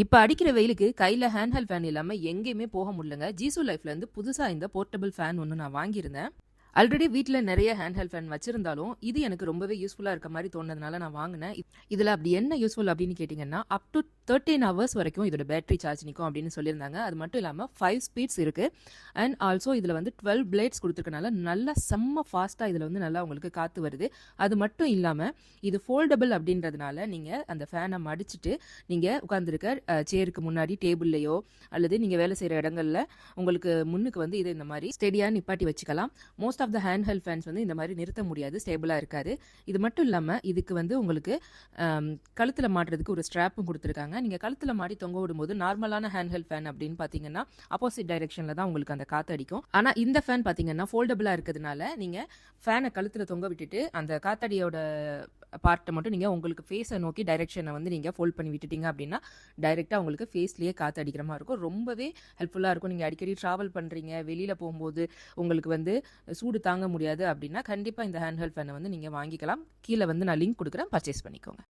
இப்ப அடிக்கிற வெயிலுக்கு கையில ஹேண்ட் ஹெல்ட் ஃபேன் இல்லாம எங்கேயுமே போக முடியலங்க. ஜீசோ லைஃப்ல இருந்து புதுசா இந்த போர்ட்டபிள் ஃபேன் ஒண்ணு நான் வாங்கியிருந்தேன். ஆல்ரெடி வீட்ல நெறைய ஹேண்ட் ஹெல்ட் ஃபேன் வச்சிருந்தாலும், இது எனக்கு ரொம்பவே யூஸ்ஃபுல்லா இருக்க மாரி தோணுனதுனால நான் வாங்குனேன். இதுல அப்படி என்ன யூஸ்ஃபுல் அப்படின்னு கேட்டீங்கன்னா, அப் டூ 13 ஹவர்ஸ் வரைக்கும் இதோட பேட்டரி சார்ஜ் நிக்கும் அப்படின்னு சொல்லியிருந்தாங்க. அது மட்டும் இல்லாம 5 ஸ்பீட்ஸ் இருக்கு. அண்ட் ஆல்சோ இதுல வந்து 12 பிளேட்ஸ் குடுத்துருக்கனால நல்லா செம்ம ஃபாஸ்ட்டா இதுல வந்து நல்லா உங்களுக்கு காத்து வருது. அது மட்டும் இல்லாம இது ஃபோல்டபிள் அப்படின்றதுனால, நீங்க அந்த ஃபேன மடிச்சுட்டு, நீங்க உட்கார்ந்திருக்க சேருக்கு முன்னாடி டேபிள்லயோ அல்லது நீங்க வேலை செய்ற இடங்கள்ல உங்களுக்கு முன்னுக்கு வந்து இத இந்த மாரி ஸ்டெடியா நிப்பாட்டி வச்சுக்கலாம். Most of the hand held fans வந்து இந்த மாதிரி நிறுத்த முடியாது, ஸ்டேபிளாக இருக்காது. இது மட்டும் இல்லாமல் இதுக்கு வந்து உங்களுக்கு கழுத்தில் மாட்டுறதுக்கு ஒரு ஸ்ட்ராப்பும் கொடுத்துருக்காங்க. நீங்கள் கழுத்தில் மாட்டி தொங்க விடும்போது நார்மலான ஹேண்ட் ஹெல்ட் ஃபேன் அப்படின்னு பார்த்தீங்கன்னா ஆப்போசிட் டைரெக்ஷனில் தான் உங்களுக்கு அந்த காற்று அடிக்கும். ஆனால் இந்த ஃபேன் பார்த்தீங்கன்னா ஃபோல்டபுளாக இருக்கிறதுனால நீங்கள் ஃபேனை கழுத்தில் தொங்க விட்டுட்டு அந்த காத்தடியோட பார்ட்டை மட்டும் நீங்கள் உங்களுக்கு ஃபேஸை நோக்கி டைரெக்ஷனை வந்து நீங்கள் ஃபோல்ட் பண்ணி விட்டுட்டீங்க அப்படின்னா டைரெக்டாக உங்களுக்கு ஃபேஸ்லேயே காற்று அடிக்கிற மாதிரி இருக்கும். ரொம்பவே ஹெல்ப்ஃபுல்லாக இருக்கும். நீங்கள் அடிக்கடி ட்ராவல் பண்ணுறீங்க, வெளியில் போகும்போது உங்களுக்கு வந்து சூடு தாங்க முடியாது அப்படின்னா கண்டிப்பாக இந்த ஹேண்ட் ஹெல்ட் ஃபேனை வந்து நீங்கள் வாங்கிக்கலாம். கீழே வந்து நான் லிங்க் கொடுக்குறேன், பர்ச்சேஸ் பண்ணிக்கோங்க.